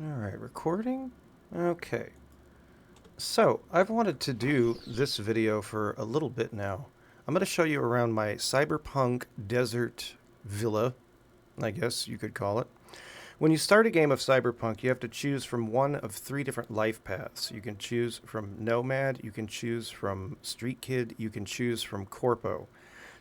Alright, recording? Okay. So, I've wanted to do this video for a little bit now. I'm going to show you around my Cyberpunk desert villa, I guess you could call it. When you start a game of Cyberpunk, you have to choose from one of three different life paths. You can choose from Nomad, you can choose from Street Kid, you can choose from Corpo.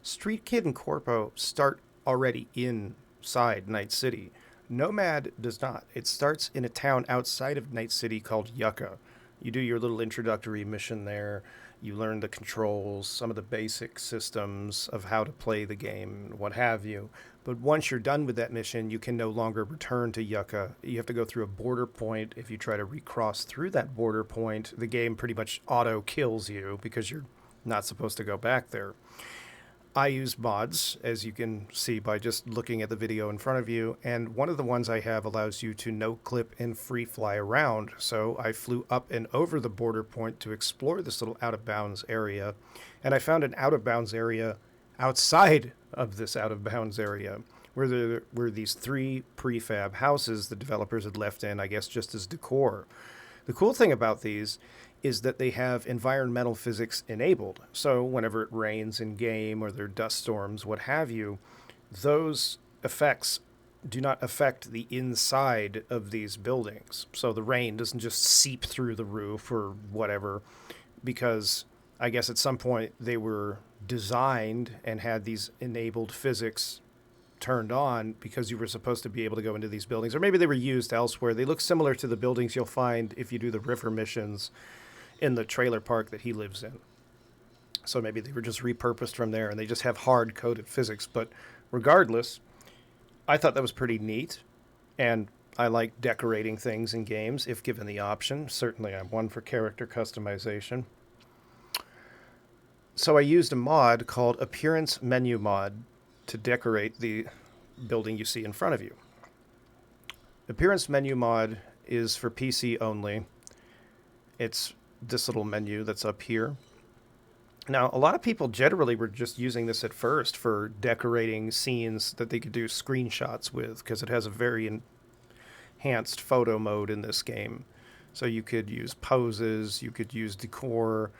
Street Kid and Corpo start already inside Night City. Nomad does not. It starts in a town outside of Night City called Yucca. You do your little introductory mission there. You learn the controls, some of the basic systems of how to play the game, what have you. But once you're done with that mission, you can no longer return to Yucca. You have to go through a border point. If you try to recross through that border point, the game pretty much auto kills you because you're not supposed to go back there. I use mods, as you can see by just looking at the video in front of you, and one of the ones I have allows you to no-clip and free fly around, so I flew up and over the border point to explore this little out-of-bounds area, and I found an out-of-bounds area outside of this out-of-bounds area, where there were these three prefab houses the developers had left in, I guess, just as decor. The cool thing about these is that they have environmental physics enabled. So whenever it rains in game or there are dust storms, what have you, those effects do not affect the inside of these buildings. So the rain doesn't just seep through the roof or whatever, because I guess at some point they were designed and had these enabled physics turned on because you were supposed to be able to go into these buildings, or maybe they were used elsewhere. They look similar to the buildings you'll find if you do the river missions in the trailer park that he lives in. So maybe they were just repurposed from there and they just have hard coded physics. But regardless, I thought that was pretty neat. And I like decorating things in games if given the option. Certainly, I'm one for character customization. So I used a mod called Appearance Menu Mod to decorate the building you see in front of you. Appearance Menu Mod is for PC only. It's this little menu that's up here. Now, a lot of people generally were just using this at first for decorating scenes that they could do screenshots with, because it has a very enhanced photo mode in this game. So you could use poses, you could use decor,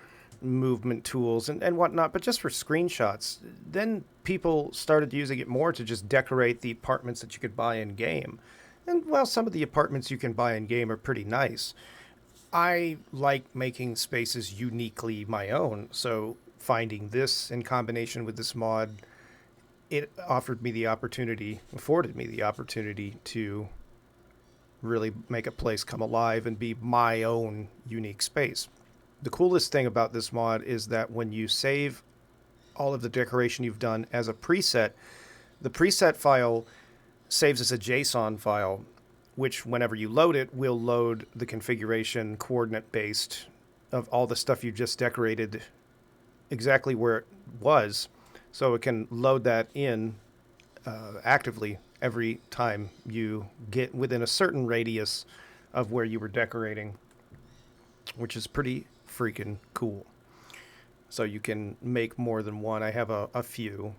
movement tools, and whatnot, but just for screenshots. Then people started using it more to just decorate the apartments that you could buy in game. And while some of the apartments you can buy in game are pretty nice, I like making spaces uniquely my own, so finding this in combination with this mod, it afforded me the opportunity to really make a place come alive and be my own unique space. The coolest thing about this mod is that when you save all of the decoration you've done as a preset, the preset file saves as a JSON file, which whenever you load it, will load the configuration coordinate based of all the stuff you just decorated exactly where it was. So it can load that in actively every time you get within a certain radius of where you were decorating, which is pretty freaking cool. So you can make more than one. I have a few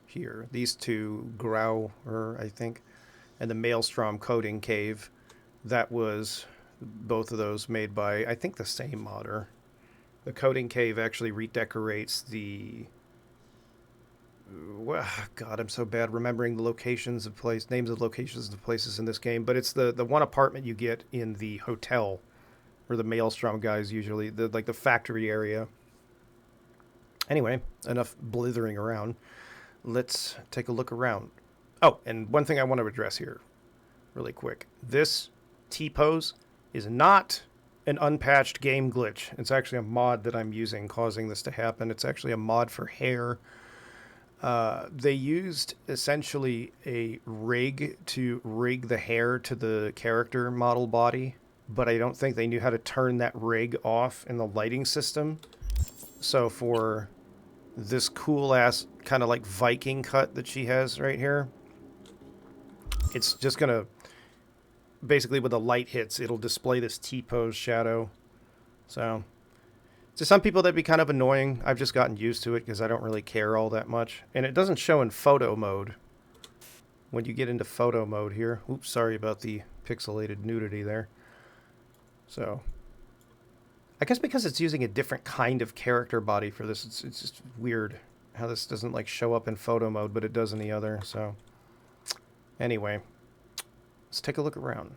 here. These two, Grauer, I think, and the Maelstrom Coding Cave. That was both of those made by, I think, the same modder. The Coding Cave actually redecorates the... Well, God, I'm so bad remembering the locations of names of locations of places in this game, but it's the one apartment you get in the hotel where the Maelstrom guys usually, like the factory area. Anyway, enough blithering around. Let's take a look around. Oh, and one thing I want to address here really quick. This T-pose is not an unpatched game glitch. It's actually a mod that I'm using causing this to happen. It's actually a mod for hair. They used essentially a rig to rig the hair to the character model body, but I don't think they knew how to turn that rig off in the lighting system. So for this cool-ass kind of like Viking cut that she has right here, it's just going to, basically when the light hits, it'll display this T-pose shadow. So to some people that'd be kind of annoying. I've just gotten used to it because I don't really care all that much. And it doesn't show in photo mode. When you get into photo mode here, oops, sorry about the pixelated nudity there. So, I guess because it's using a different kind of character body for this, it's just weird how this doesn't like show up in photo mode, but it does in the other. So, anyway, let's take a look around.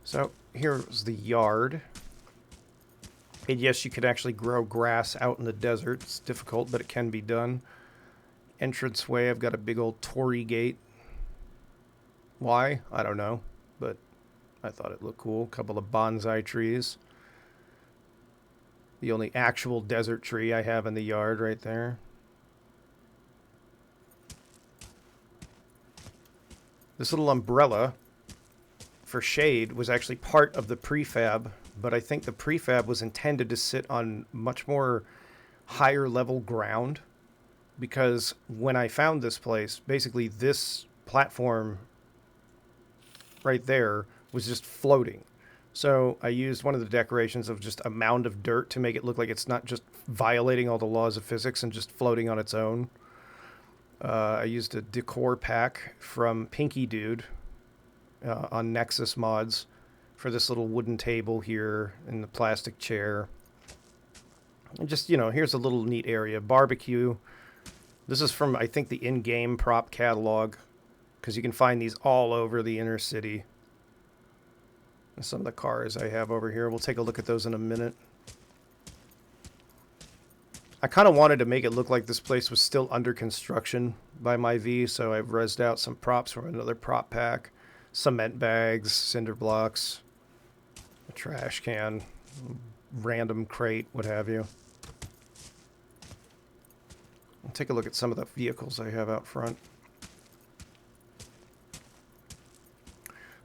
So, here's the yard. And yes, you could actually grow grass out in the desert. It's difficult, but it can be done. Entranceway, I've got a big old torii gate. Why? I don't know, but I thought it looked cool. A couple of bonsai trees. The only actual desert tree I have in the yard right there. This little umbrella for shade was actually part of the prefab, but I think the prefab was intended to sit on much more higher level ground, because when I found this place, basically this platform right there was just floating. So I used one of the decorations of just a mound of dirt to make it look like it's not just violating all the laws of physics and just floating on its own. I used a decor pack from Pinky Dude on Nexus Mods for this little wooden table here and the plastic chair. And just, you know, here's a little neat area. Barbecue. This is from, I think, the in-game prop catalog, because you can find these all over the inner city. And some of the cars I have over here. We'll take a look at those in a minute. I kind of wanted to make it look like this place was still under construction by my V, so I've rezzed out some props from another prop pack. Cement bags, cinder blocks, a trash can, random crate, what have you. I'll take a look at some of the vehicles I have out front.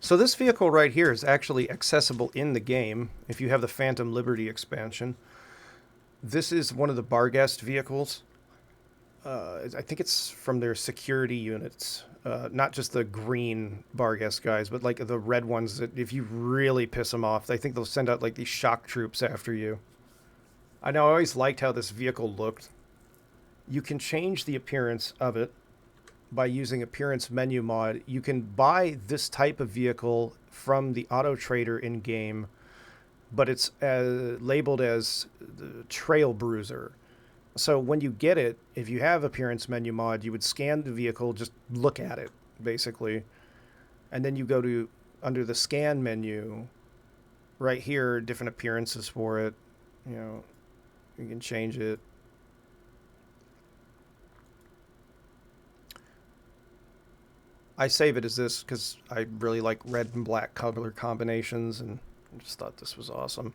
So this vehicle right here is actually accessible in the game if you have the Phantom Liberty expansion. This is one of the Barghest vehicles. I think it's from their security units. Not just the green Barghest guys, but like the red ones that if you really piss them off, I think they'll send out like these shock troops after you. I know I always liked how this vehicle looked. You can change the appearance of it by using Appearance Menu Mod. You can buy this type of vehicle from the Auto Trader in-game, but it's labeled as the Trail Bruiser. So when you get it, if you have Appearance Menu Mod, you would scan the vehicle, just look at it, basically. And then you go to, under the scan menu, right here, different appearances for it. You know, you can change it. I save it as this because I really like red and black color combinations, and I just thought this was awesome.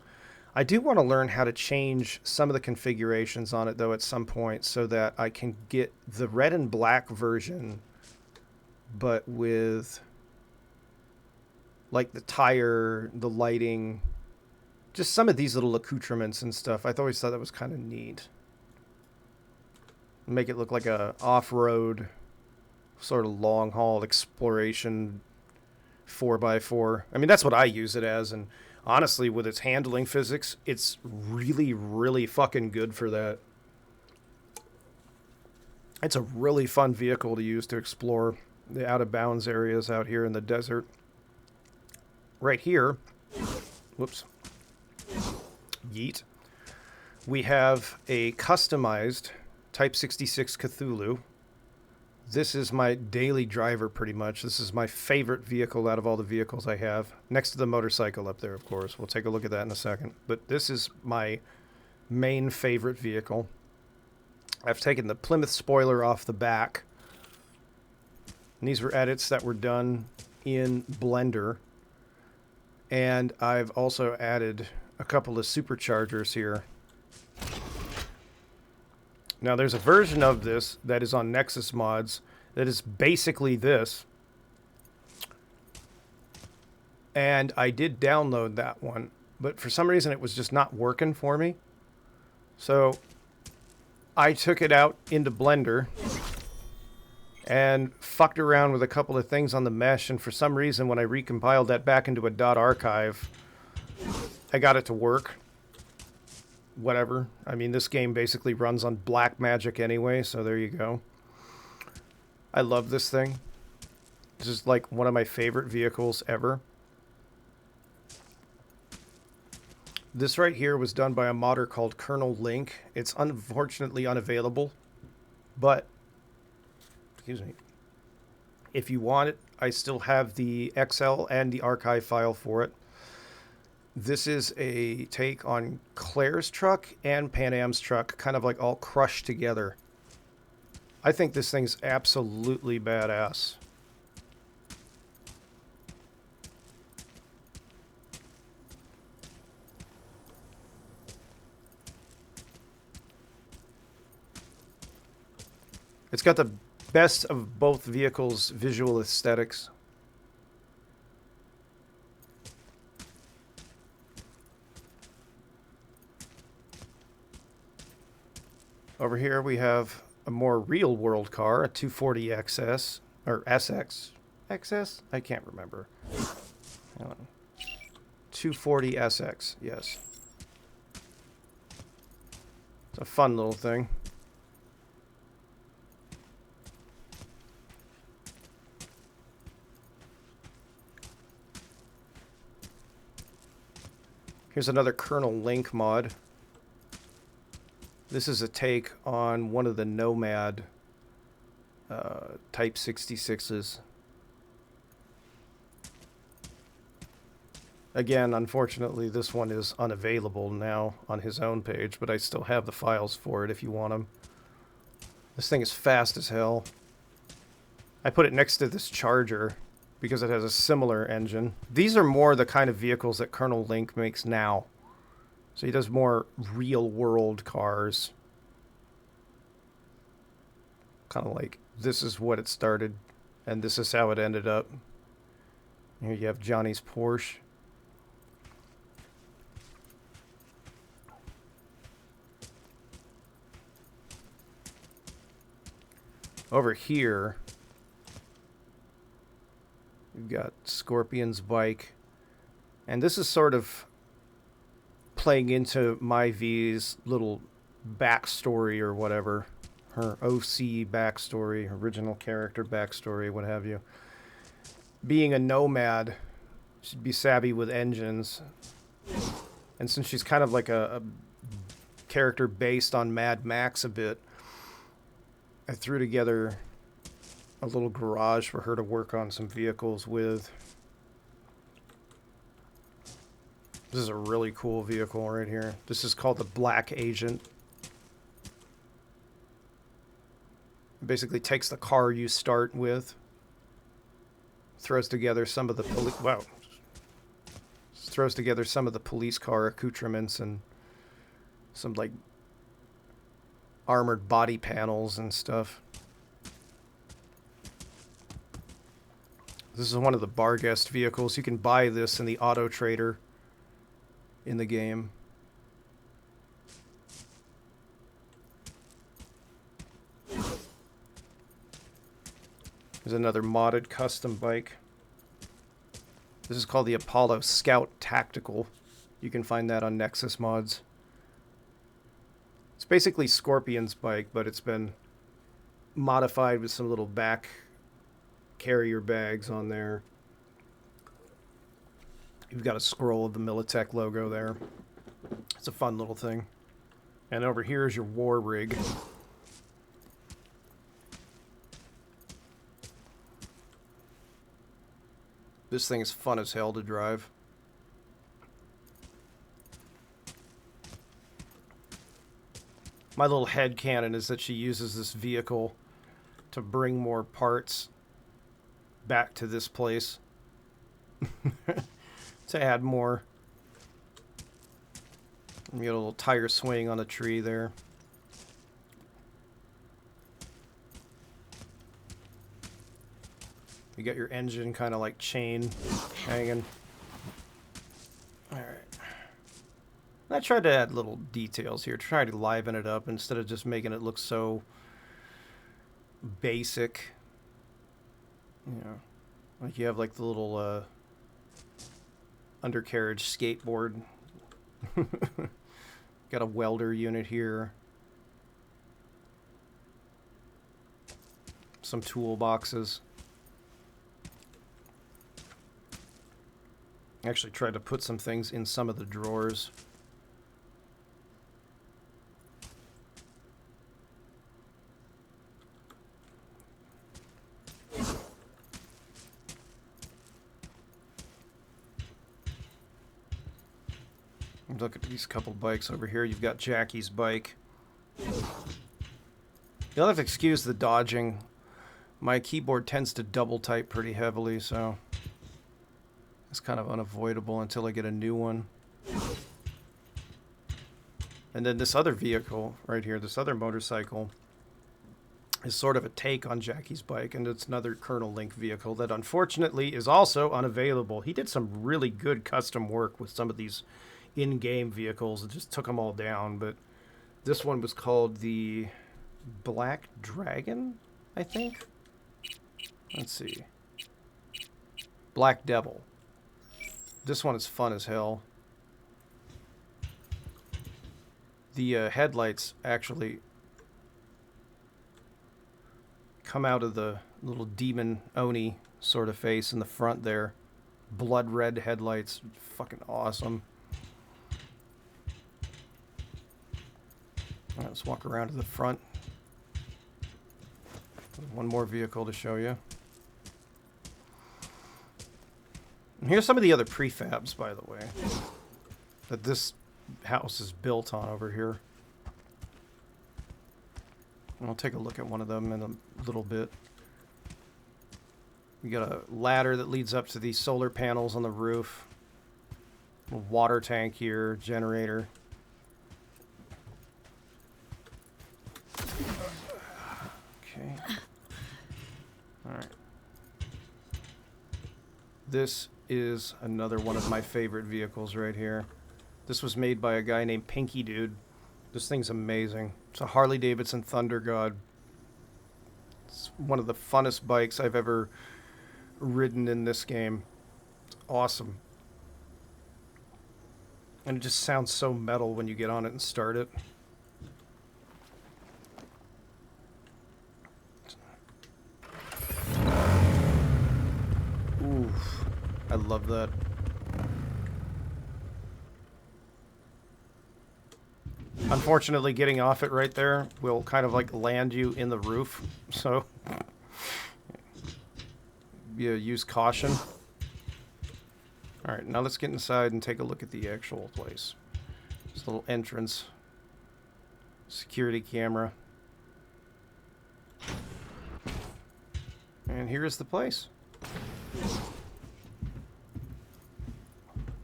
I do want to learn how to change some of the configurations on it, though, at some point, so that I can get the red and black version, but with, like, the tire, the lighting, just some of these little accoutrements and stuff. I always thought that was kind of neat. Make it look like a off-road, sort of long-haul exploration 4x4. I mean, that's what I use it as, and honestly, with its handling physics, it's really, really fucking good for that. It's a really fun vehicle to use to explore the out-of-bounds areas out here in the desert. Right here, whoops, yeet, we have a customized Type 66 Cthulhu. This is my daily driver, pretty much. This is my favorite vehicle out of all the vehicles I have. Next to the motorcycle up there, of course. We'll take a look at that in a second. But this is my main favorite vehicle. I've taken the Plymouth spoiler off the back. And these were edits that were done in Blender. And I've also added a couple of superchargers here. Now, there's a version of this that is on Nexus Mods that is basically this. And I did download that one, but for some reason it was just not working for me. So I took it out into Blender and fucked around with a couple of things on the mesh, and for some reason when I recompiled that back into a .archive, I got it to work. Whatever. I mean, this game basically runs on black magic anyway, so there you go. I love this thing. This is like one of my favorite vehicles ever. This right here was done by a modder called Colonel Link. It's unfortunately unavailable, but, excuse me, if you want it, I still have the XL and the archive file for it. This is a take on Claire's truck and Pan Am's truck, kind of like all crushed together. I think this thing's absolutely badass. It's got the best of both vehicles' visual aesthetics. Over here we have a more real-world car, a 240 XS, or SX. XS? I can't remember. 240 SX, yes. It's a fun little thing. Here's another Colonel Link mod. This is a take on one of the Nomad Type 66s. Again, unfortunately, this one is unavailable now on his own page, but I still have the files for it if you want them. This thing is fast as hell. I put it next to this Charger because it has a similar engine. These are more the kind of vehicles that Colonel Link makes now. So he does more real-world cars. Kind of like, this is what it started, and this is how it ended up. Here you have Johnny's Porsche. Over here, we've got Scorpion's bike. And this is sort of playing into my V's little backstory or whatever. Her OC backstory, original character backstory, what have you. Being a nomad, she'd be savvy with engines. And since she's kind of like a character based on Mad Max a bit, I threw together a little garage for her to work on some vehicles with. This is a really cool vehicle right here. This is called the Black Agent. It basically takes the car you start with, throws together some of the throws together some of the police car accoutrements and some like armored body panels and stuff. This is one of the Barguest vehicles. You can buy this in the Auto Trader in the game. There's another modded custom bike. This is called the Apollo Scout Tactical. You can find that on Nexus Mods. It's basically Scorpion's bike, but it's been modified with some little back carrier bags on there. You've got a scroll of the Militech logo there. It's a fun little thing. And over here is your war rig. This thing is fun as hell to drive. My little headcanon is that she uses this vehicle to bring more parts back to this place. To add more. You get a little tire swing on a tree there. You got your engine kind of like chain hanging. Alright. I tried to add little details here, try to liven it up instead of just making it look so basic. You know, like you have like the little undercarriage skateboard. Got a welder unit here. Some toolboxes. Actually tried to put some things in some of the drawers. Look at these couple bikes over here. You've got Jackie's bike. You'll have to excuse the dodging. My keyboard tends to double type pretty heavily, so it's kind of unavoidable until I get a new one. And then this other vehicle right here, this other motorcycle, is sort of a take on Jackie's bike, and it's another Colonel Link vehicle that unfortunately is also unavailable. He did some really good custom work with some of these in-game vehicles. It just took them all down, but this one was called the Black Dragon, I think. Let's see. Black Devil. This one is fun as hell. The headlights actually come out of the little demon Oni sort of face in the front there. Blood red headlights. Fucking awesome. Alright, let's walk around to the front. One more vehicle to show you. And here's some of the other prefabs, by the way, that this house is built on over here. And I'll take a look at one of them in a little bit. We got a ladder that leads up to these solar panels on the roof. A water tank here, generator. Okay. Alright. This is another one of my favorite vehicles right here. This was made by a guy named Pinky Dude. This thing's amazing. It's a Harley Davidson Thunder God. It's one of the funnest bikes I've ever ridden in this game. It's awesome. And it just sounds so metal when you get on it and start it. Oof. I love that. Unfortunately, getting off it right there will kind of like land you in the roof, so yeah, use caution. Alright, now let's get inside and take a look at the actual place. This little entrance. Security camera. And here is the place.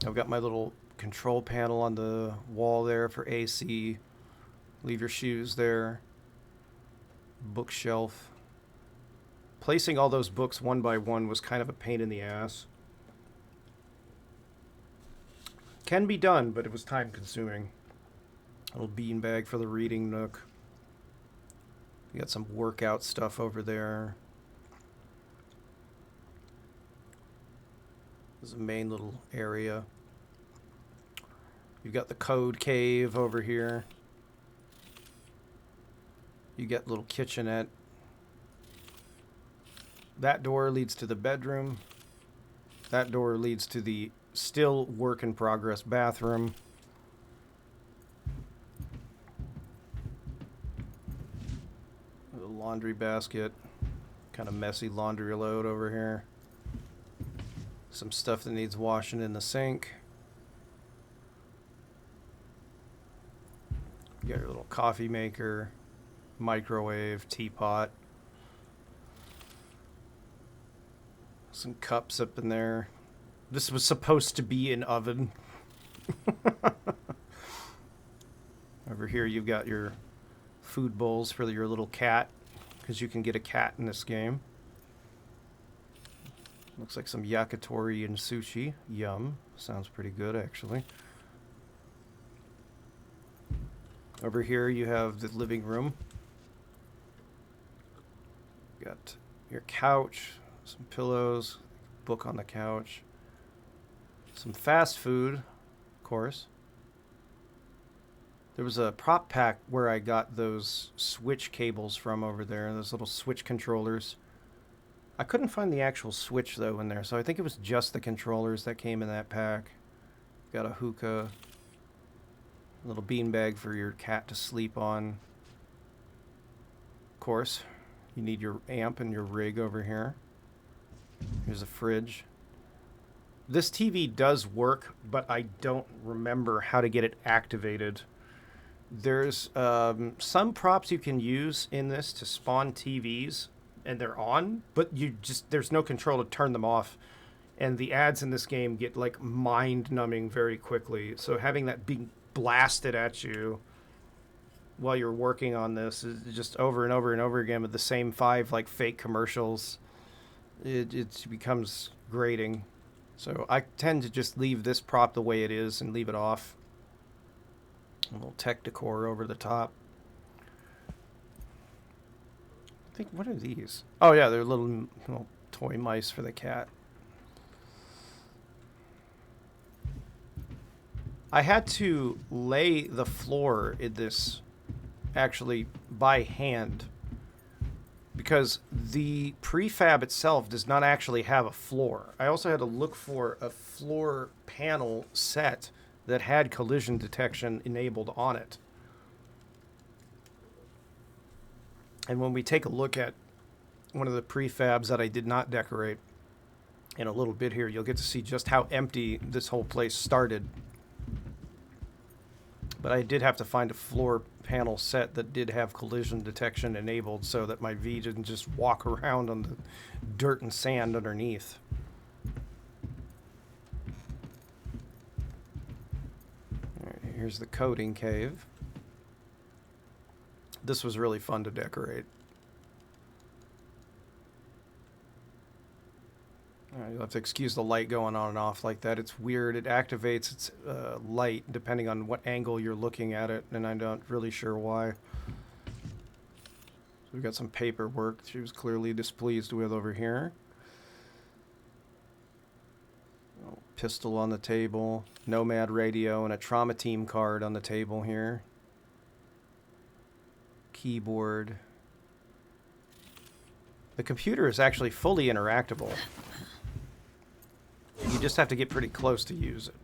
I've got my little control panel on the wall there for AC. Leave your shoes there. Bookshelf. Placing all those books one by one was kind of a pain in the ass. Can be done, but it was time consuming. A little beanbag for the reading nook. We got some workout stuff over there. There's a main little area. You've got the code cave over here. You get little kitchenette. That door leads to the bedroom. That door leads to the still work in progress bathroom. The laundry basket. Kind of messy laundry load over here. Some stuff that needs washing in the sink. You got your little coffee maker, microwave, teapot. Some cups up in there. This was supposed to be an oven. Over here you've got your food bowls for your little cat, because you can get a cat in this game. Looks like some yakitori and sushi. Yum. Sounds pretty good, actually. Over here you have the living room. Got your couch, some pillows, book on the couch, some fast food, of course. There was a prop pack where I got those switch cables from over there, those little switch controllers. I couldn't find the actual switch though in there, so I think it was just the controllers that came in that pack. Got a hookah, a little beanbag for your cat to sleep on. Of course, you need your amp and your rig over here. Here's a fridge. This TV does work, but I don't remember how to get it activated. There's some props you can use in this to spawn TVs, and they're on, but there's no control to turn them off. And the ads in this game get like mind numbing very quickly. So having that being blasted at you while you're working on this is just over and over and over again with the same 5 like fake commercials. It becomes grating. So I tend to just leave this prop the way it is and leave it off. A little tech decor over the top. I think, what are these? Oh yeah, they're little toy mice for the cat. I had to lay the floor in this actually by hand because the prefab itself does not actually have a floor. I also had to look for a floor panel set that had collision detection enabled on it. And when we take a look at one of the prefabs that I did not decorate in a little bit here, you'll get to see just how empty this whole place started. But I did have to find a floor panel set that did have collision detection enabled so that my V didn't just walk around on the dirt and sand underneath. All right, here's the coding cave. This was really fun to decorate. You'll have to excuse the light going on and off like that. It's weird. It activates its light depending on what angle you're looking at it, and I'm not really sure why. So we've got some paperwork she was clearly displeased with over here. Pistol on the table, Nomad radio, and a trauma team card on the table here. Keyboard. The computer is actually fully interactable. You just have to get pretty close to use it.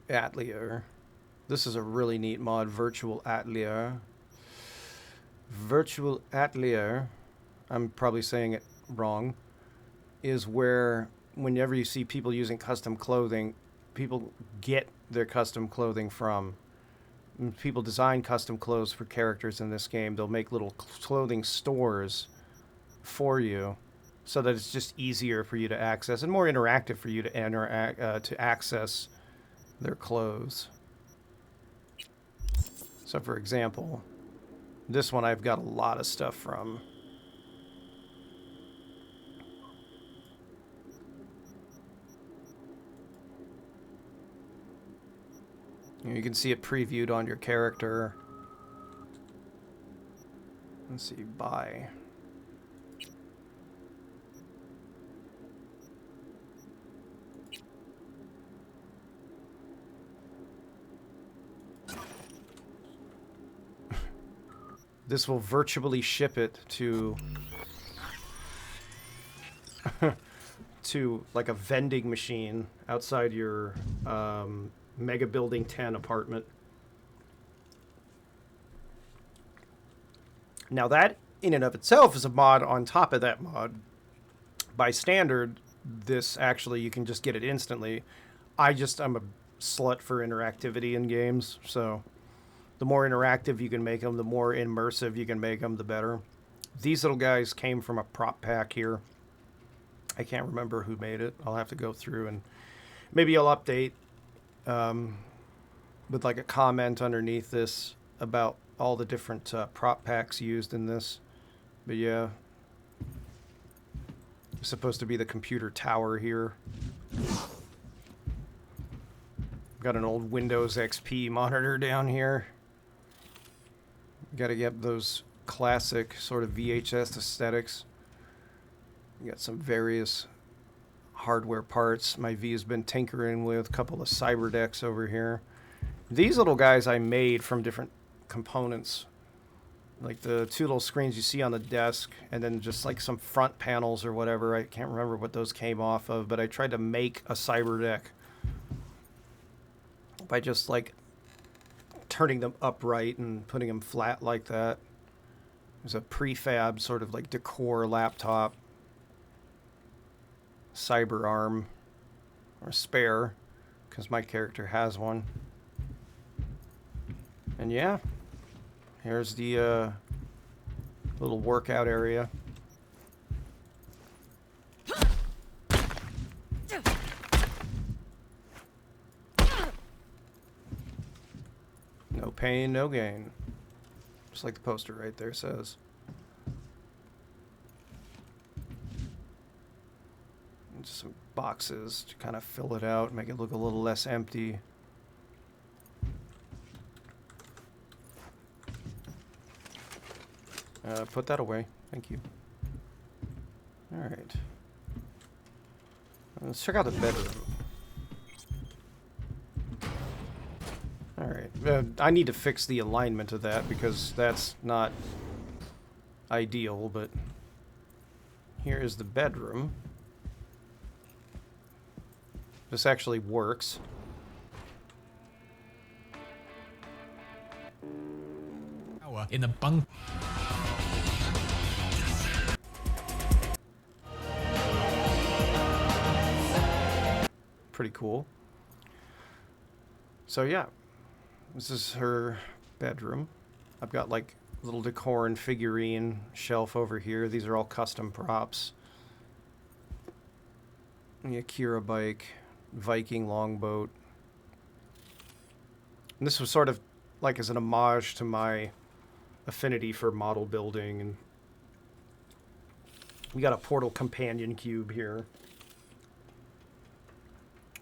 Atelier. This is a really neat mod, Virtual Atelier. Virtual Atelier, I'm probably saying it wrong, is where whenever you see people using custom clothing, people get their custom clothing from. People design custom clothes for characters in this game. They'll make little clothing stores for you so that it's just easier for you to access and more interactive for you to access their clothes. So for example, this one I've got a lot of stuff from. You can see it previewed on your character. Let's see, buy. This will virtually ship it to to like a vending machine outside your Mega Building 10 apartment. Now that in and of itself is a mod on top of that mod. By standard, this actually you can just get it instantly. I'm a slut for interactivity in games, so the more interactive you can make them, the more immersive you can make them, the better. These little guys came from a prop pack here. I can't remember who made it. I'll have to go through and maybe I'll update with like a comment underneath this about all the different prop packs used in this. But yeah, it's supposed to be the computer tower here. Got an old Windows XP monitor down here. Got to get those classic sort of VHS aesthetics. Got some various hardware parts my V has been tinkering with. A couple of cyber decks over here. These little guys I made from different components. Like the 2 little screens you see on the desk, and then just like some front panels or whatever. I can't remember what those came off of, but I tried to make a cyber deck by just like turning them upright and putting them flat like that. There's a prefab sort of like decor laptop, cyber arm, or spare, because my character has one. And yeah, here's the little workout area. No pain, no gain. Just like the poster right there says. And just some boxes to kind of fill it out, make it look a little less empty. Put that away. Thank you. Alright. Let's check out the bedroom. Alright. I need to fix the alignment of that because that's not ideal, but here is the bedroom. This actually works. In the bunk. Pretty cool. So yeah, this is her bedroom. I've got like little decor and figurine shelf over here. These are all custom props. The Akira bike, Viking longboat. And this was sort of like as an homage to my affinity for model building. And we got a Portal companion cube here.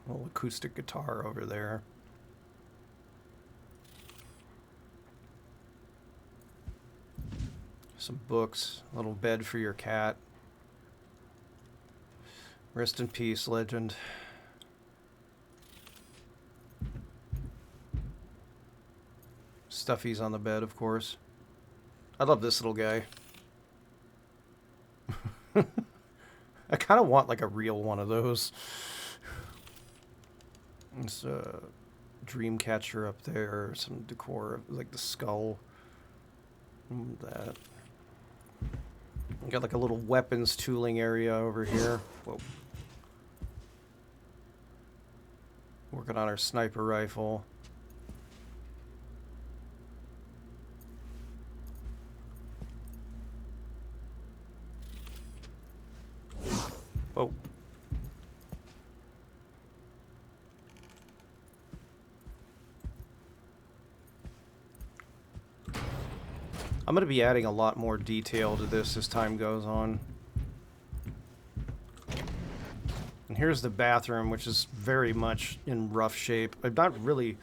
Little acoustic guitar over there. Some books, a little bed for your cat. Rest in peace, legend. Stuffies on the bed, of course. I love this little guy. I kind of want like a real one of those. It's a dream catcher up there, some decor, like the skull. That. We got like a little weapons tooling area over here. Whoa. Working on our sniper rifle. Whoa. I'm going to be adding a lot more detail to this as time goes on. And here's the bathroom, which is very much in rough shape. I'm not really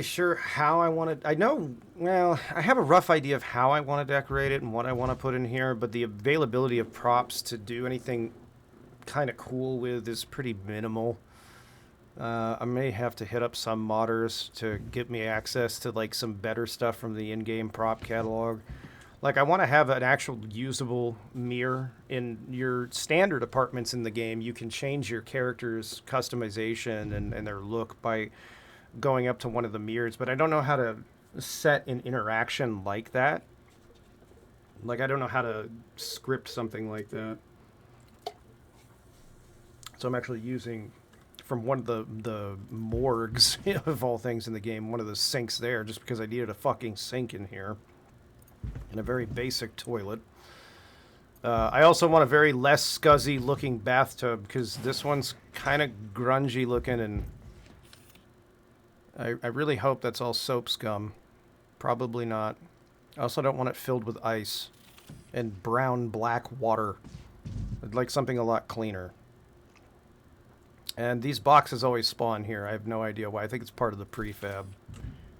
sure how I want to... I know, well, I have a rough idea of how I want to decorate it and what I want to put in here, but the availability of props to do anything kind of cool with is pretty minimal. I may have to hit up some modders to get me access to like some better stuff from the in-game prop catalog. Like I want to have an actual usable mirror. In your standard apartments in the game, you can change your character's customization and their look by going up to one of the mirrors, but I don't know how to set an interaction like that. Like I don't know how to script something like that. So I'm actually using... from one of the morgues, of all things in the game, one of the sinks there, just because I needed a fucking sink in here. And a very basic toilet. I also want a very less scuzzy looking bathtub, because this one's kind of grungy looking, and I really hope that's all soap scum. Probably not. I also don't want it filled with ice and brown black water. I'd like something a lot cleaner. And these boxes always spawn here. I have no idea why. I think it's part of the prefab.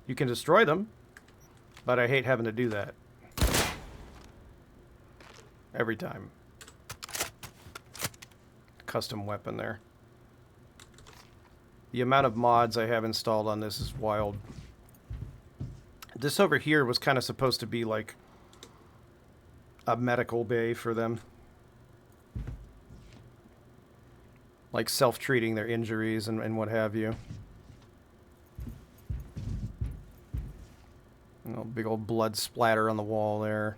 You can destroy them, but I hate having to do that. Every time. Custom weapon there. The amount of mods I have installed on this is wild. This over here was kind of supposed to be like a medical bay for them. Like self-treating their injuries and what have you. Big old blood splatter on the wall there.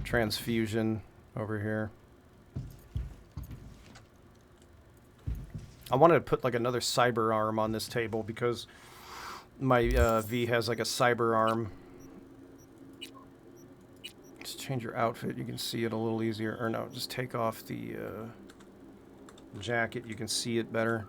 Transfusion over here. I wanted to put like another cyber arm on this table because my V has like a cyber arm. Just change your outfit, you can see it a little easier. Or no, just take off the jacket, you can see it better.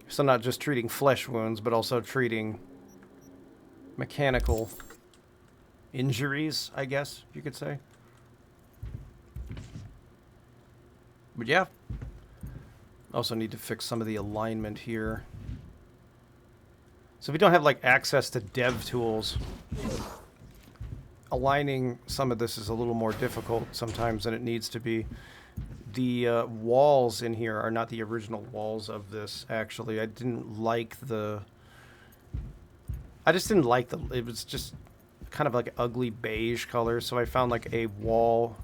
So not just treating flesh wounds, but also treating mechanical injuries, I guess you could say. But yeah. Also need to fix some of the alignment here. So if you don't have like access to dev tools, aligning some of this is a little more difficult sometimes than it needs to be. The walls in here are not the original walls of this, actually. I just didn't like the... It was just kind of like ugly beige color, so I found like a wall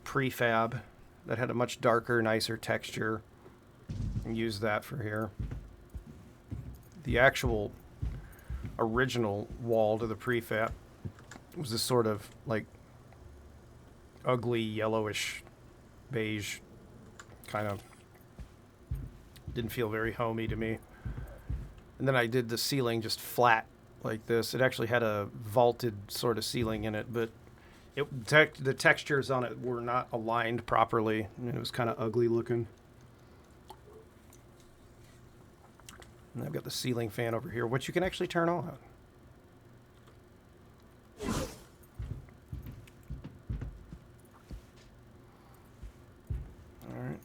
prefab that had a much darker, nicer texture and used that for here. The actual original wall to the prefab was this sort of like ugly yellowish beige kind of. Didn't feel very homey to me. And then I did the ceiling just flat like this. It actually had a vaulted sort of ceiling in it, but the textures on it were not aligned properly, and it was kind of ugly looking. And I've got the ceiling fan over here, which you can actually turn on. Alright.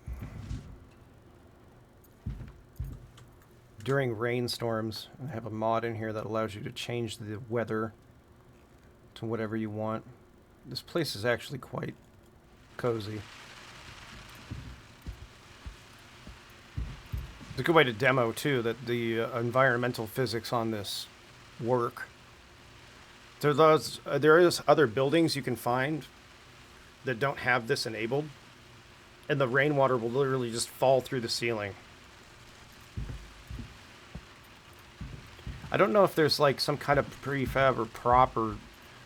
During rainstorms, I have a mod in here that allows you to change the weather to whatever you want. This place is actually quite cozy. It's a good way to demo, too, that the environmental physics on this work. There is other buildings you can find that don't have this enabled, and the rainwater will literally just fall through the ceiling. I don't know if there's like some kind of prefab or prop or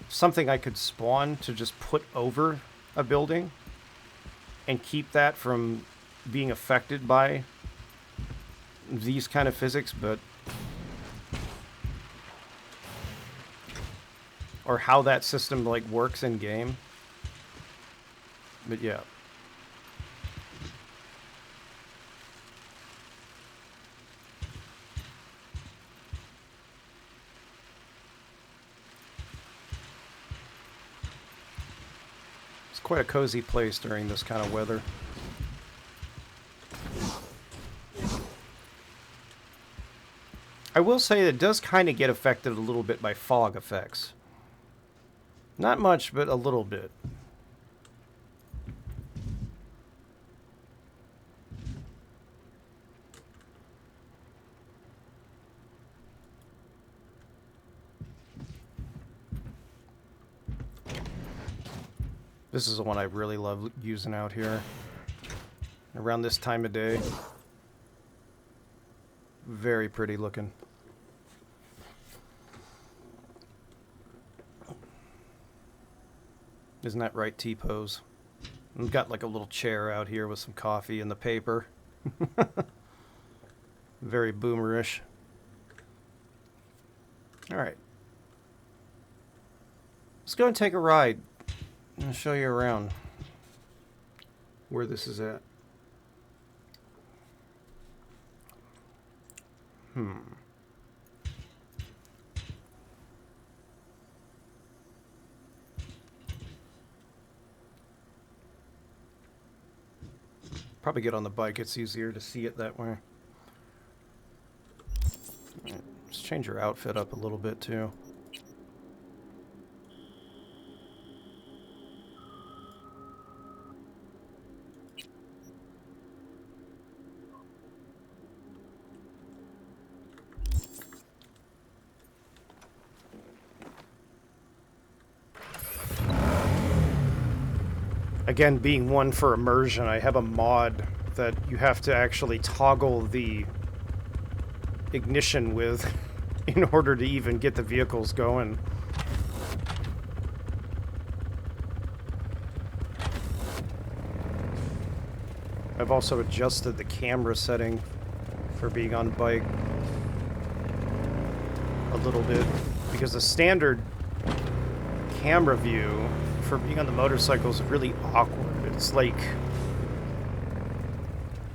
something I could spawn to just put over a building and keep that from being affected by these kind of physics, but or how that system like works in game. But yeah. It's quite a cozy place during this kind of weather. I will say it does kind of get affected a little bit by fog effects. Not much, but a little bit. This is the one I really love using out here. Around this time of day. Very pretty looking. Isn't that right, T-pose? I've got like a little chair out here with some coffee and the paper. Very boomerish. Alright. Let's go and take a ride. I'll show you around where this is at. Probably get on the bike, it's easier to see it that way. Right. Let's change your outfit up a little bit too. Again, being one for immersion, I have a mod that you have to actually toggle the ignition with in order to even get the vehicles going. I've also adjusted the camera setting for being on bike a little bit, because the standard camera view for being on the motorcycle is really awkward.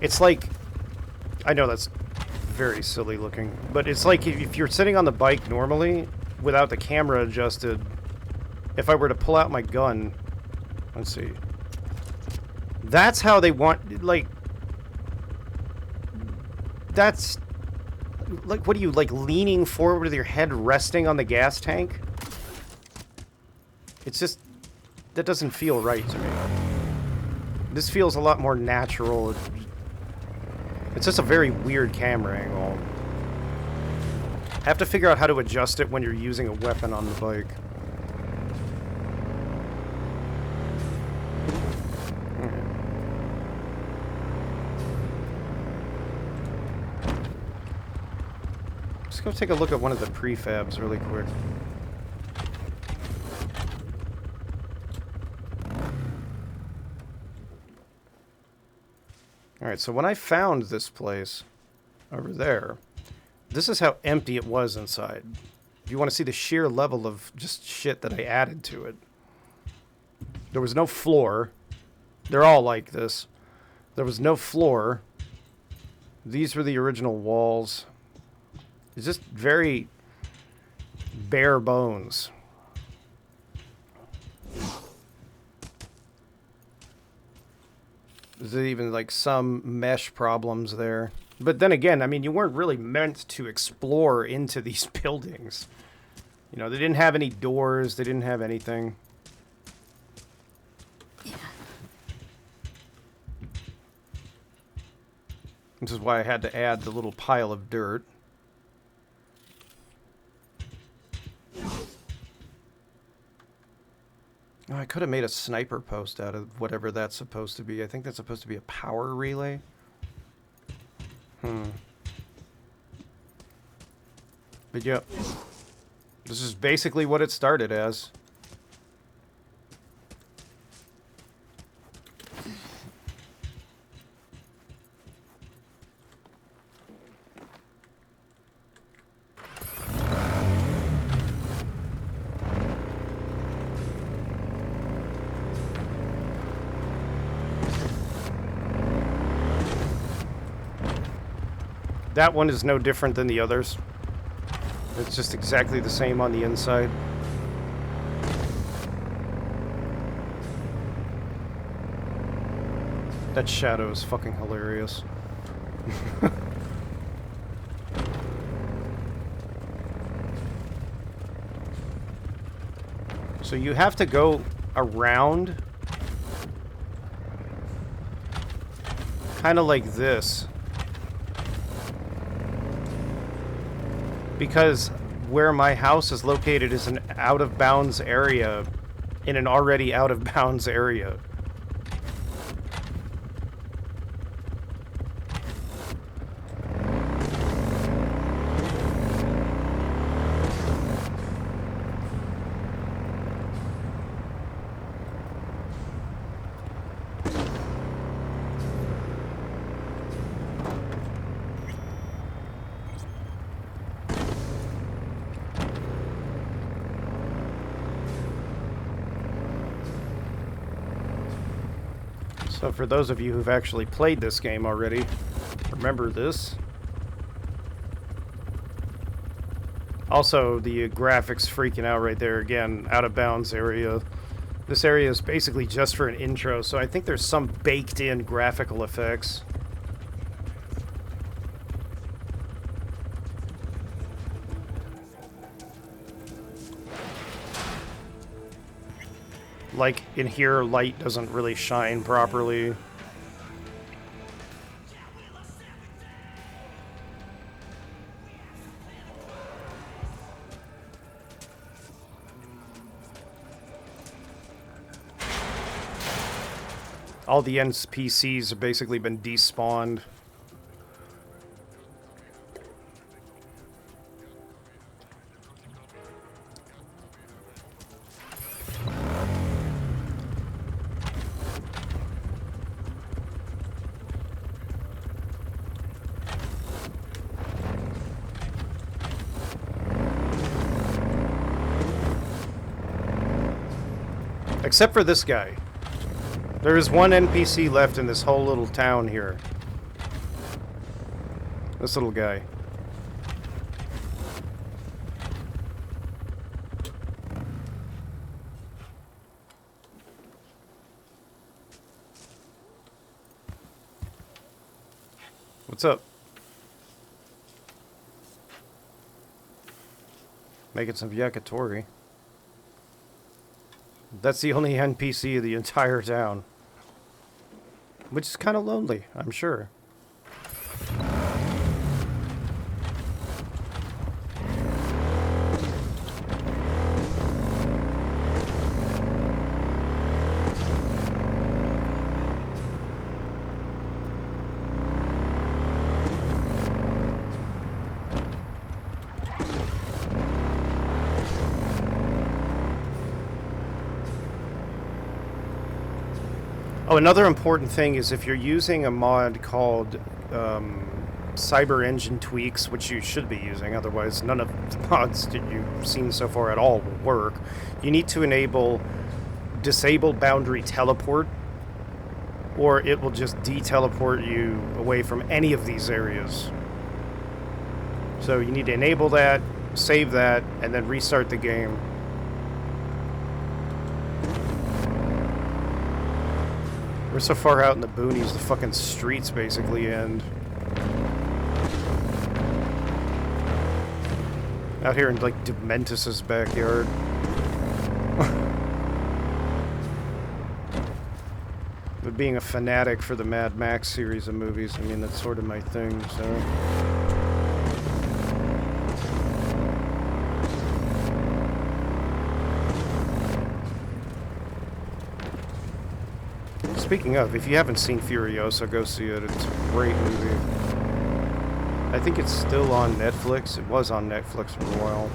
It's like, I know that's very silly looking, but it's like if you're sitting on the bike normally without the camera adjusted, if I were to pull out my gun, let's see, that's how they want, like, that's like, what are you, like, leaning forward with your head resting on the gas tank? It's just, that doesn't feel right to me. This feels a lot more natural. It's just a very weird camera angle. I have to figure out how to adjust it when you're using a weapon on the bike. Let's go take a look at one of the prefabs really quick. Alright, so when I found this place over there, this is how empty it was inside. If you want to see the sheer level of just shit that I added to it. There was no floor. They're all like this. There was no floor. These were the original walls. It's just very bare bones. There's even like some mesh problems there. But then again, I mean, you weren't really meant to explore into these buildings. You know, they didn't have any doors. They didn't have anything. This is why I had to add the little pile of dirt. Oh, I could have made a sniper post out of whatever that's supposed to be. I think that's supposed to be a power relay. But yeah, this is basically what it started as. That one is no different than the others. It's just exactly the same on the inside. That shadow is fucking hilarious. So you have to go around, kind of like this. Because where my house is located is an out-of-bounds area in an already out-of-bounds area. So for those of you who've actually played this game already, remember this. Also, the graphics freaking out right there again, out of bounds area. This area is basically just for an intro, so I think there's some baked-in graphical effects. Like, in here, light doesn't really shine properly. All the NPCs have basically been despawned. Except for this guy. There is one NPC left in this whole little town here. This little guy. What's up? Making some yakitori. That's the only NPC of the entire town. Which is kind of lonely, I'm sure. Oh, another important thing is if you're using a mod called Cyber Engine Tweaks, which you should be using, otherwise none of the mods that you've seen so far at all will work, you need to disable boundary teleport, or it will just de-teleport you away from any of these areas. So you need to enable that, save that, and then restart the game. We're so far out in the boonies, the fucking streets basically end. Out here in, like, Dementus's backyard. But being a fanatic for the Mad Max series of movies, I mean, that's sort of my thing, so... Speaking of, if you haven't seen Furiosa, go see it. It's a great movie. I think it's still on Netflix. It was on Netflix for a while.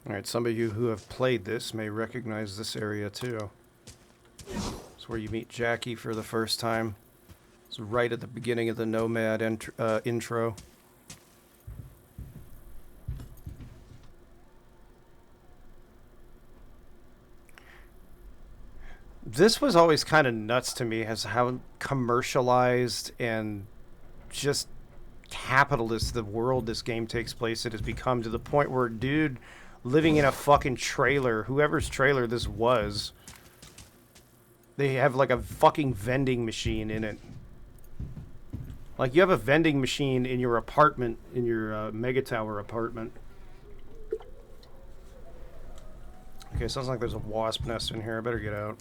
Alright, some of you who have played this may recognize this area too. It's where you meet Jackie for the first time. It's right at the beginning of the Nomad intro. This was always kind of nuts to me as how commercialized and just capitalist the world this game takes place it has become, to the point where dude living in a fucking trailer, whoever's trailer this was, they have like a fucking vending machine in it. Like, you have a vending machine in your apartment, in your mega tower apartment. Okay, sounds like there's a wasp nest in here. I better get out.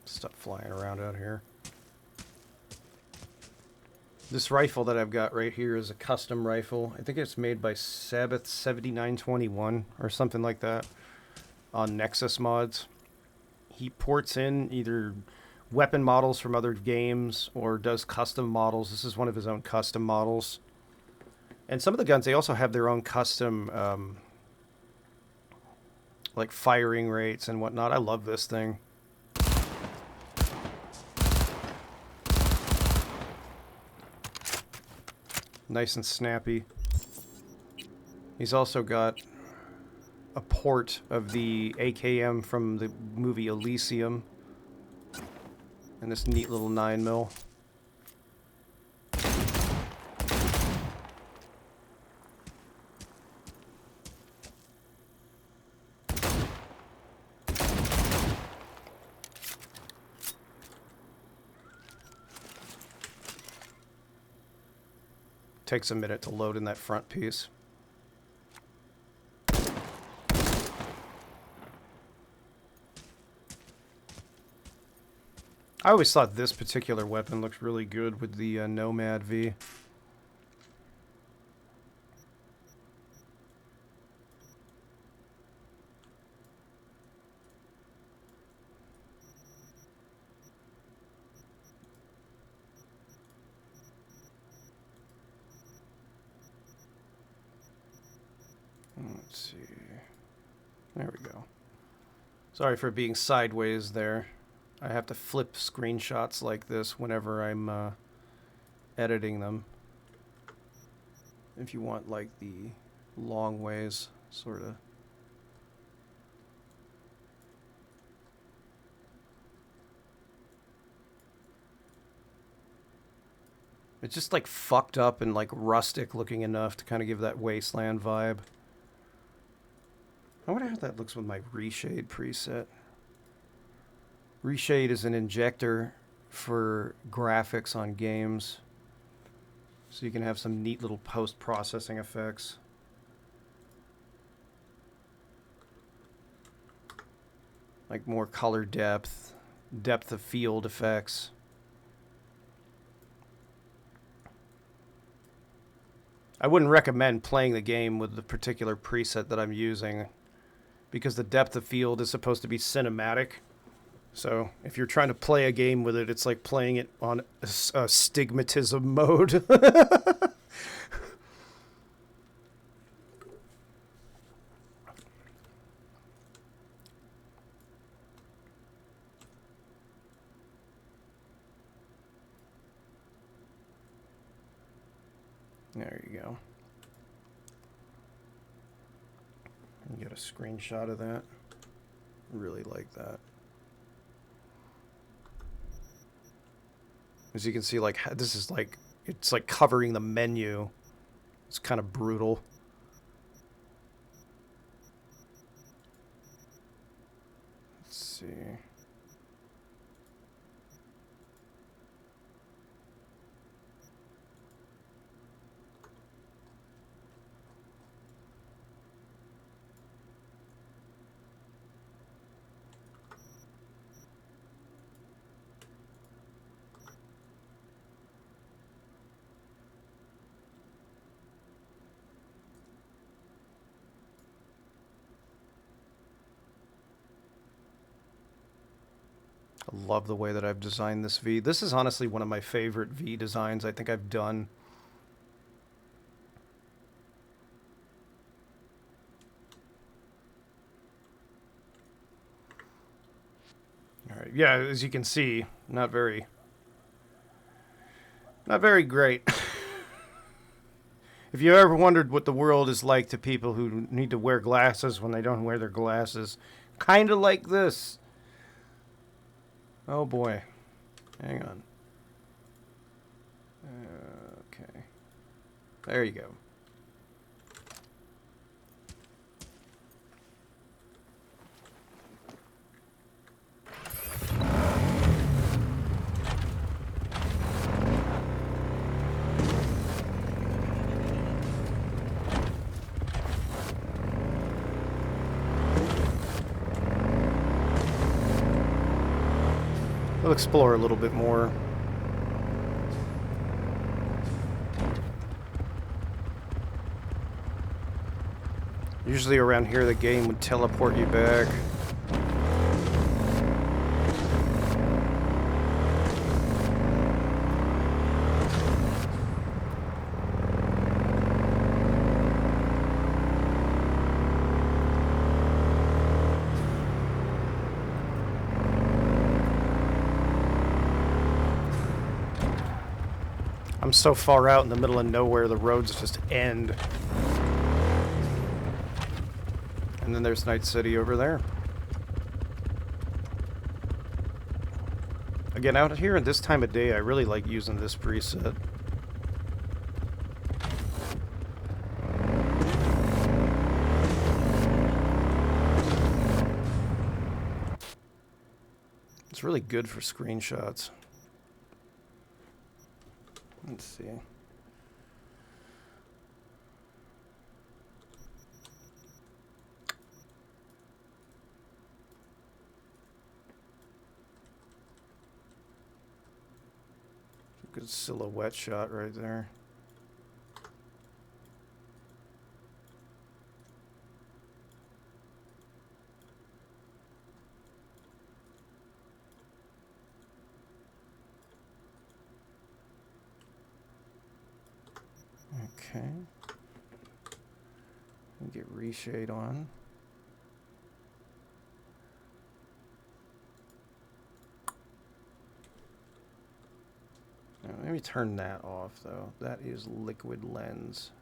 Stuff flying around out here. This rifle that I've got right here is a custom rifle. I think it's made by Sabbath 7921 or something like that on Nexus mods. He ports in either weapon models from other games or does custom models. This is one of his own custom models. And some of the guns, they also have their own custom like firing rates and whatnot. I love this thing. Nice and snappy. He's also got a port of the AKM from the movie Elysium. And this neat little 9mm. Takes a minute to load in that front piece. I always thought this particular weapon looked really good with the Nomad V. Let's see. There we go. Sorry for being sideways there. I have to flip screenshots like this whenever I'm editing them. If you want like the long ways, sort of. It's just like fucked up and like rustic looking enough to kind of give that wasteland vibe. I wonder how that looks with my reshade preset. Reshade is an injector for graphics on games. So you can have some neat little post-processing effects. Like more color depth, depth of field effects. I wouldn't recommend playing the game with the particular preset that I'm using because the depth of field is supposed to be cinematic. So if you're trying to play a game with it, it's like playing it on a stigmatism mode. There you go. Get a screenshot of that. Really like that. As you can see, like, this is like, it's like covering the menu. It's kind of brutal. Let's see. I love the way that I've designed this V. This is honestly one of my favorite V designs I think I've done. All right, yeah, as you can see, not very great. If you ever wondered what the world is like to people who need to wear glasses when they don't wear their glasses, kind of like this. Oh boy. Hang on. Okay. There you go. We'll explore a little bit more. Usually around here the game would teleport you back. I'm so far out in the middle of nowhere, the roads just end. And then there's Night City over there. Again, out here at this time of day, I really like using this preset. It's really good for screenshots. Let's see. Good silhouette shot right there. Okay. Get reshade on. Now, let me turn that off, though. That is liquid lens.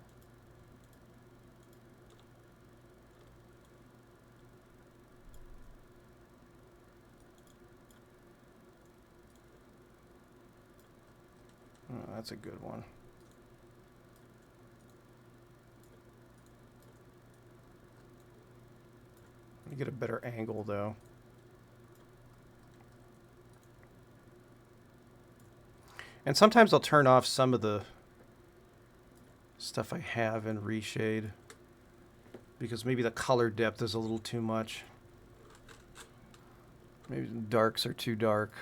Oh, that's a good one. Let me get a better angle, though. And sometimes I'll turn off some of the stuff I have in reshade, because maybe the color depth is a little too much. Maybe the darks are too dark.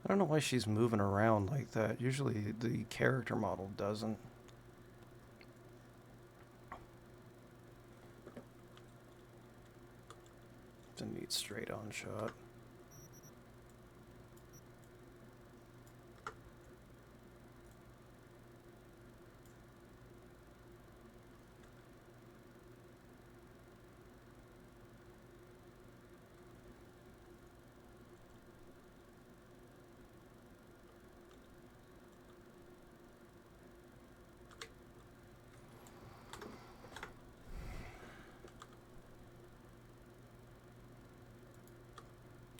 I don't know why she's moving around like that. Usually the character model doesn't. It's a neat straight on shot.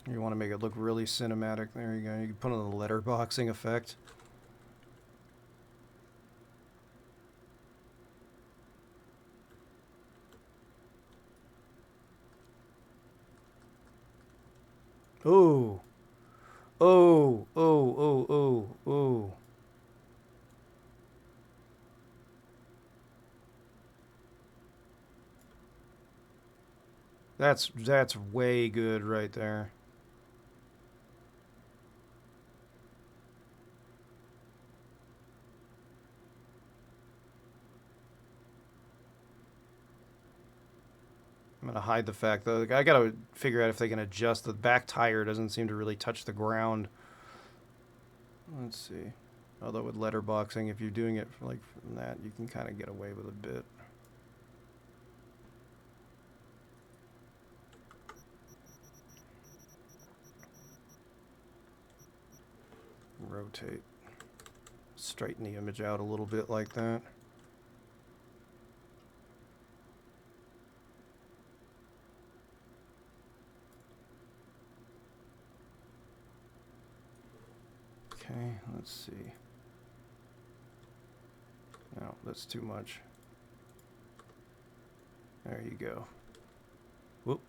You want to make it look really cinematic. There you go. You can put on the letterboxing effect. Ooh. Oh, oh, oh, oh, oh. That's way good right there. I'm gonna hide the fact though. I gotta figure out if they can adjust. The back tire doesn't seem to really touch the ground. Let's see. Although with letterboxing, if you're doing it like from that, you can kind of get away with a bit. Rotate. Straighten the image out a little bit like that. Okay, let's see. No, that's too much. There you go. Whoop.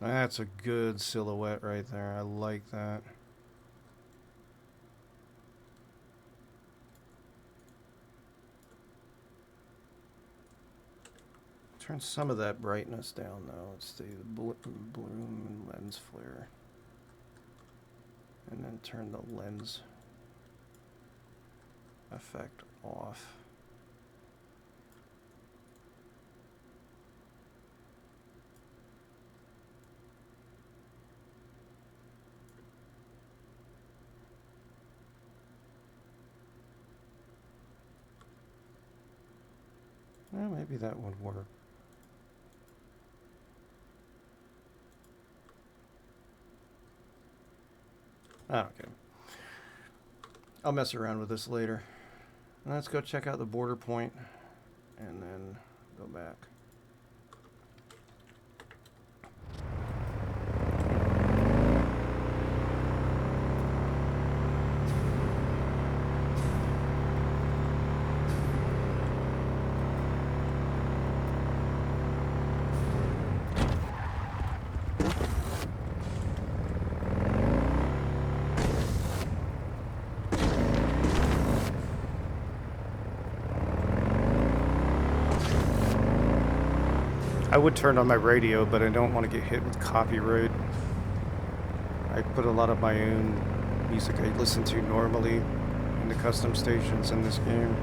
That's a good silhouette right there. I like that. Turn some of that brightness down, though. Let's see, the bloom and lens flare. And then turn the lens effect off. Well, maybe that would work. Okay. I'll mess around with this later. Let's go check out the border point and then go back. I would turn on my radio, but I don't want to get hit with copyright. I put a lot of my own music I listen to normally in the custom stations in this game.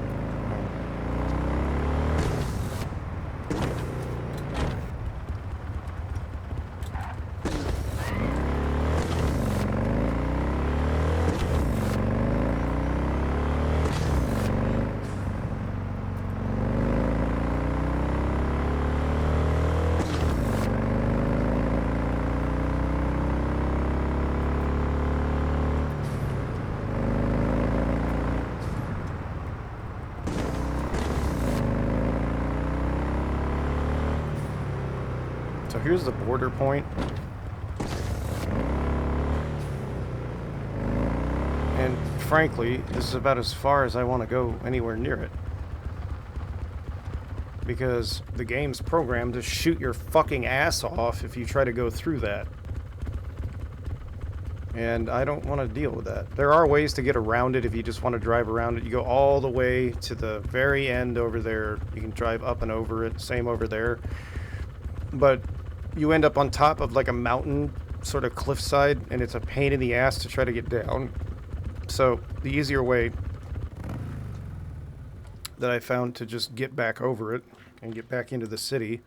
So here's the border point. And frankly, this is about as far as I want to go anywhere near it. Because the game's programmed to shoot your fucking ass off if you try to go through that. And I don't want to deal with that. There are ways to get around it if you just want to drive around it. You go all the way to the very end over there. You can drive up and over it. Same over there. But you end up on top of like a mountain sort of cliffside, and it's a pain in the ass to try to get down. So the easier way that I found to just get back over it and get back into the city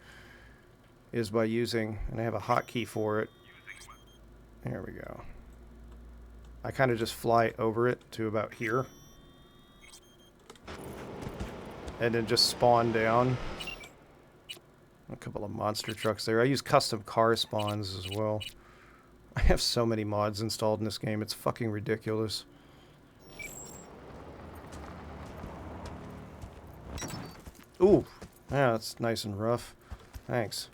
is by using, and I have a hotkey for it. There we go. I kind of just fly over it to about here. And then just spawn down. A couple of monster trucks there. I use custom car spawns as well. I have so many mods installed in this game. It's fucking ridiculous. Ooh. Yeah, that's nice and rough. Thanks.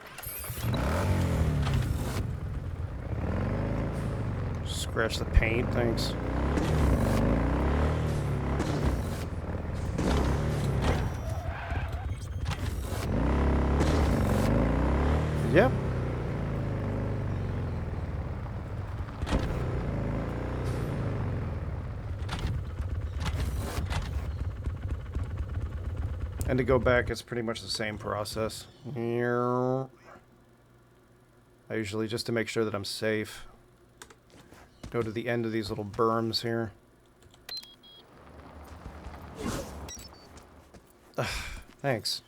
Scratch the paint. Thanks. Yep. And to go back, it's pretty much the same process. I usually, just to make sure that I'm safe, go to the end of these little berms here. Ugh, thanks.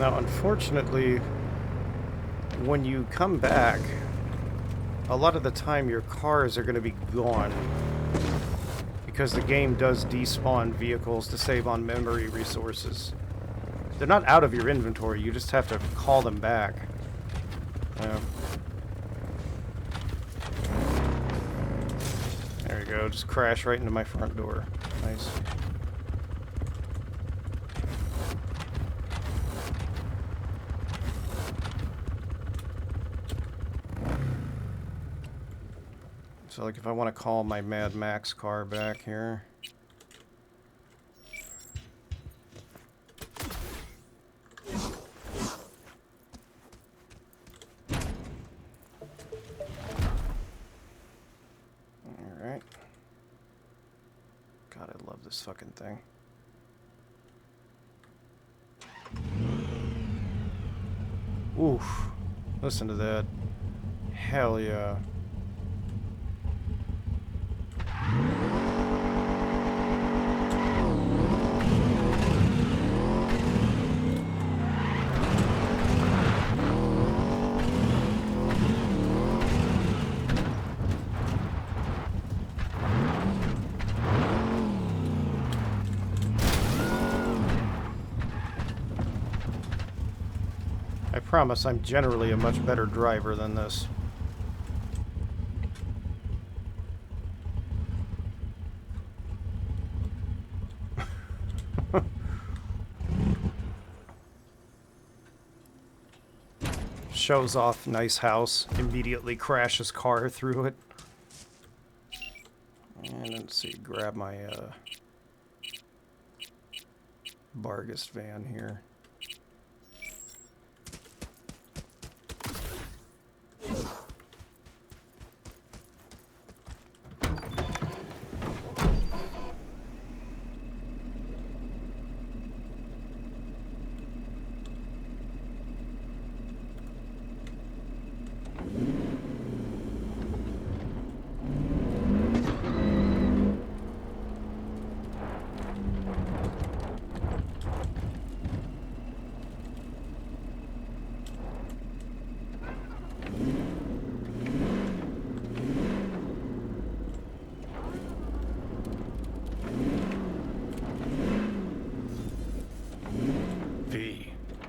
Now, unfortunately, when you come back, a lot of the time your cars are going to be gone because the game does despawn vehicles to save on memory resources. They're not out of your inventory, you just have to call them back. There you go, just crash right into my front door. Nice. So, like, if I want to call my Mad Max car back here. Alright. God, I love this fucking thing. Oof. Listen to that. Hell yeah. I promise I'm generally a much better driver than this. Shows off nice house, immediately crashes car through it. And let's see, grab my Bargist van here.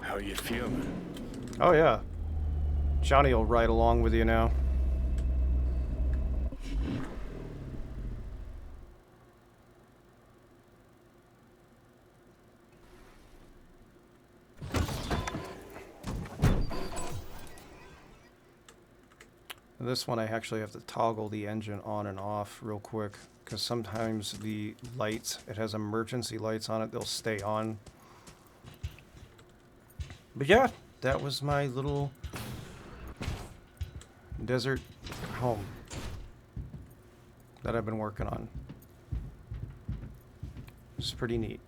How you feeling? Oh yeah. Johnny will ride along with you now. This one I actually have to toggle the engine on and off real quick because sometimes the lights, it has emergency lights on it, they'll stay on. But yeah, that was my little desert home that I've been working on. It's pretty neat.